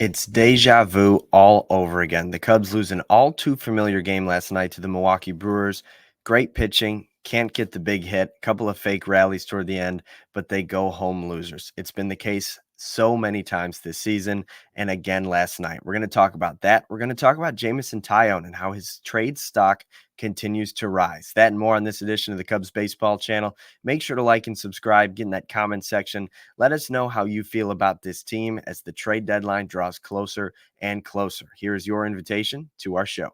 It's deja vu all over again. The Cubs lose an all too familiar game last night to the Milwaukee Brewers. Great pitching, can't get the big hit, couple of fake rallies toward the end, but they go home losers. It's been the case so many times this season and again last night. We're going to talk about that. We're going to talk about Jameson Taillon and how his trade stock continues to rise. That and more on this edition of the Cubs Baseball Channel. Make sure to like and subscribe, get in that comment section. Let us know how you feel about this team as the trade deadline draws closer and closer. Here's your invitation to our show.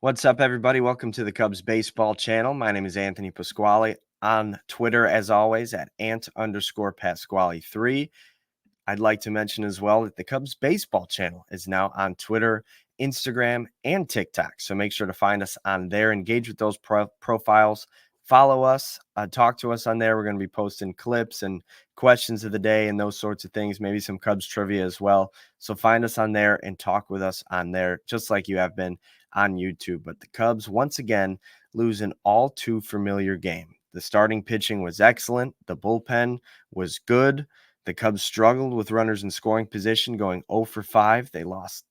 What's up, everybody? Welcome to the Cubs Baseball Channel. My name is Anthony Pasquale. On Twitter, as always, at ant_Pasquale3. I'd like to mention as well that the Cubs Baseball Channel is now on Twitter, Instagram, and TikTok. So make sure to find us on there. Engage with those profiles. Follow us. Talk to us on there. We're going to be posting clips and questions of the day and those sorts of things. Maybe some Cubs trivia as well. So find us on there and talk with us on there, just like you have been on YouTube. But the Cubs, once again, lose an all too familiar game. The starting pitching was excellent. The bullpen was good. The Cubs struggled with runners in scoring position, going 0 for 5. They lost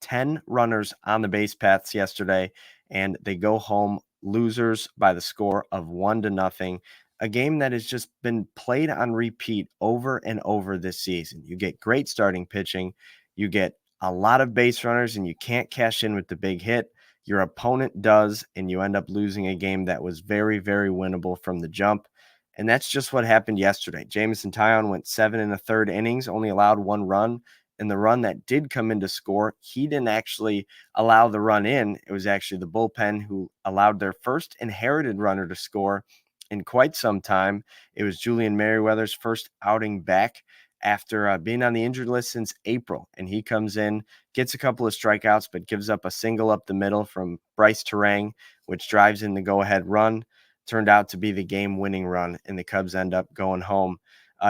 10 runners on the base paths yesterday, and they go home losers by the score of 1-0. A game that has just been played on repeat over and over this season. You get great starting pitching, you get a lot of base runners, and you can't cash in with the big hit. Your opponent does, and you end up losing a game that was very, very winnable from the jump. And that's just what happened yesterday. Jameson Taillon went 7 1/3 innings, only allowed 1 run. And the run that did come in to score, he didn't actually allow the run in. It was actually the bullpen who allowed their first inherited runner to score in quite some time. It was Julian Merryweather's first outing back after being on the injured list since April. And he comes in, gets a couple of strikeouts, but gives up a single up the middle from Brice Turang, which drives in the go-ahead run. Turned out to be the game-winning run, and the Cubs end up going home.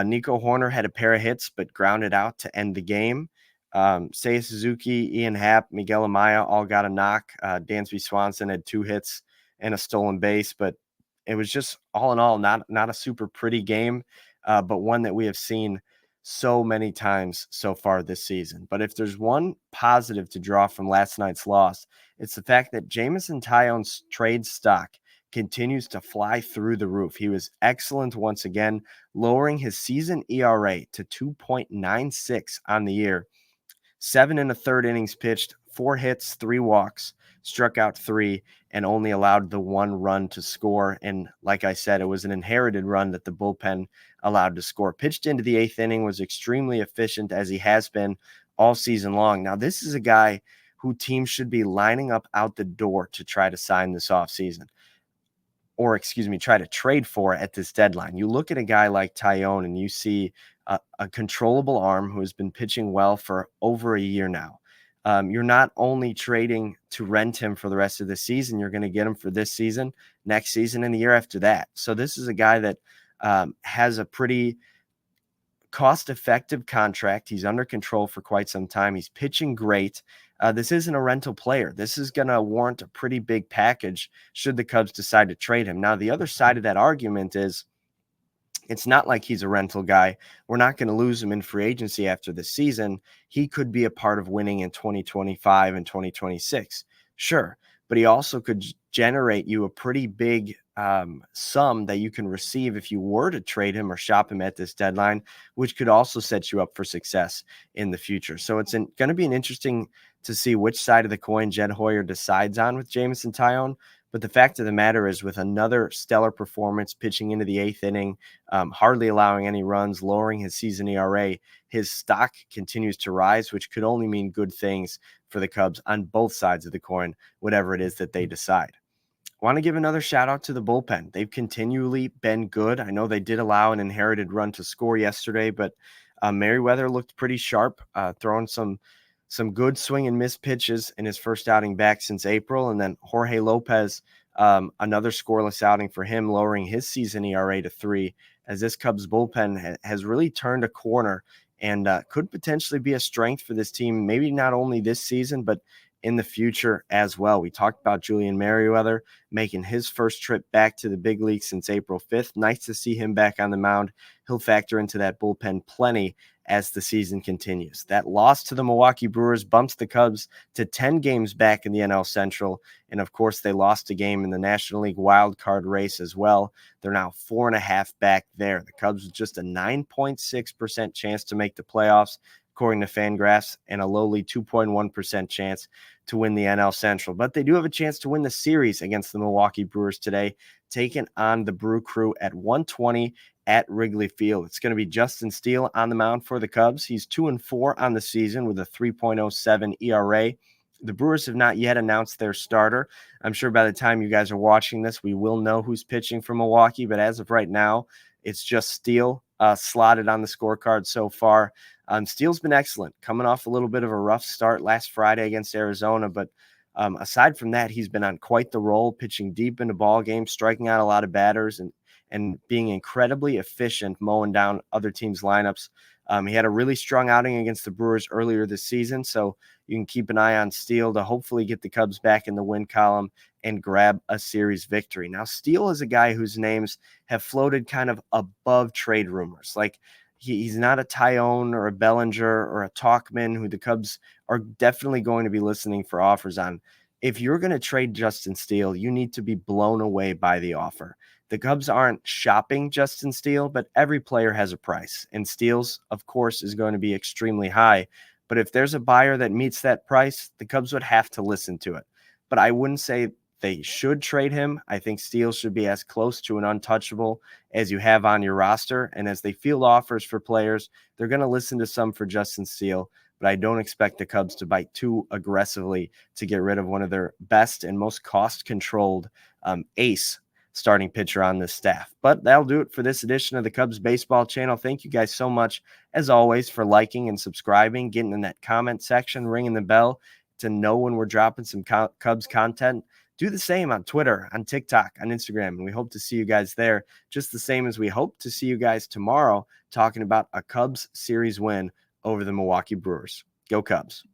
Nico Hoerner had a pair of hits, but grounded out to end the game. Seiya Suzuki, Ian Happ, Miguel Amaya all got a knock. Dansby Swanson had 2 hits and a stolen base, but it was just all in all not a super pretty game, but one that we have seen so many times so far this season. But if there's one positive to draw from last night's loss, it's the fact that Jameson Taillon's trade stock continues to fly through the roof. He was excellent once again, lowering his season ERA to 2.96 on the year. 7 1/3 innings pitched, 4 hits, 3 walks, struck out 3, and only allowed the 1 run to score. And like I said, it was an inherited run that the bullpen allowed to score. Pitched into the 8th inning, was extremely efficient as he has been all season long. Now, this is a guy who teams should be lining up out the door to try to sign this offseason. Or try to trade for at this deadline. You look at a guy like Taillon and you see a controllable arm who has been pitching well for over a year now. You're not only trading to rent him for the rest of the season, you're going to get him for this season, next season, and the year after that. So this is a guy that has a pretty cost-effective contract. He's under control for quite some time. He's pitching great. This isn't a rental player. This is going to warrant a pretty big package should the Cubs decide to trade him. Now, the other side of that argument is it's not like he's a rental guy. We're not going to lose him in free agency after the season. He could be a part of winning in 2025 and 2026. Sure. But he also could generate you a pretty big sum that you can receive if you were to trade him or shop him at this deadline, which could also set you up for success in the future. So it's going to be an interesting to see which side of the coin Jed Hoyer decides on with Jameson Taillon. But the fact of the matter is, with another stellar performance pitching into the 8th inning, hardly allowing any runs, lowering his season ERA, his stock continues to rise, which could only mean good things for the Cubs on both sides of the coin, whatever it is that they decide. I want to give another shout out to the bullpen. They've continually been good. I know they did allow an inherited run to score yesterday, but Merryweather looked pretty sharp, throwing some good swing and miss pitches in his first outing back since April. And then Jorge Lopez Another scoreless outing for him, lowering his season ERA to 3, as this Cubs bullpen has really turned a corner and could potentially be a strength for this team, maybe not only this season, but in the future as well. We talked about Julian Merryweather making his first trip back to the big league since April 5th. Nice to see him back on the mound. He'll factor into that bullpen plenty as the season continues. That loss to the Milwaukee Brewers bumps the Cubs to 10 games back in the NL Central. And of course, they lost a game in the National League wild card race as well. They're now 4.5 back there. The Cubs with just a 9.6% chance to make the playoffs, according to Fangraphs, and a lowly 2.1% chance to win the NL Central. But they do have a chance to win the series against the Milwaukee Brewers today, taking on the Brew Crew at 1:20 at Wrigley Field. It's going to be Justin Steele on the mound for the Cubs. He's 2-4 on the season with a 3.07 ERA. The Brewers have not yet announced their starter. I'm sure by the time you guys are watching this, we will know who's pitching for Milwaukee. But as of right now, it's just Steele slotted on the scorecard so far. Steele's been excellent, coming off a little bit of a rough start last Friday against Arizona. But aside from that, he's been on quite the roll, pitching deep into ball games, striking out a lot of batters, and being incredibly efficient mowing down other teams' lineups. He had a really strong outing against the Brewers earlier this season, so you can keep an eye on Steele to hopefully get the Cubs back in the win column and grab a series victory. Now, Steele is a guy whose names have floated kind of above trade rumors. Like, he's not a Taillon or a Bellinger or a Talkman who the Cubs are definitely going to be listening for offers on. If you're going to trade Justin Steele, you need to be blown away by the offer. The Cubs aren't shopping Justin Steele, but every player has a price. And Steele's, of course, is going to be extremely high. But if there's a buyer that meets that price, the Cubs would have to listen to it. But I wouldn't say they should trade him. I think Steele should be as close to an untouchable as you have on your roster. And as they field offers for players, they're going to listen to some for Justin Steele. But I don't expect the Cubs to bite too aggressively to get rid of one of their best and most cost-controlled ace starting pitcher on this staff. But that'll do it for this edition of the Cubs Baseball Channel. Thank you guys so much, as always, for liking and subscribing, getting in that comment section, ringing the bell to know when we're dropping some Cubs content. Do the same on Twitter, on TikTok, on Instagram, and we hope to see you guys there, just the same as we hope to see you guys tomorrow talking about a Cubs series win over the Milwaukee Brewers. Go Cubs.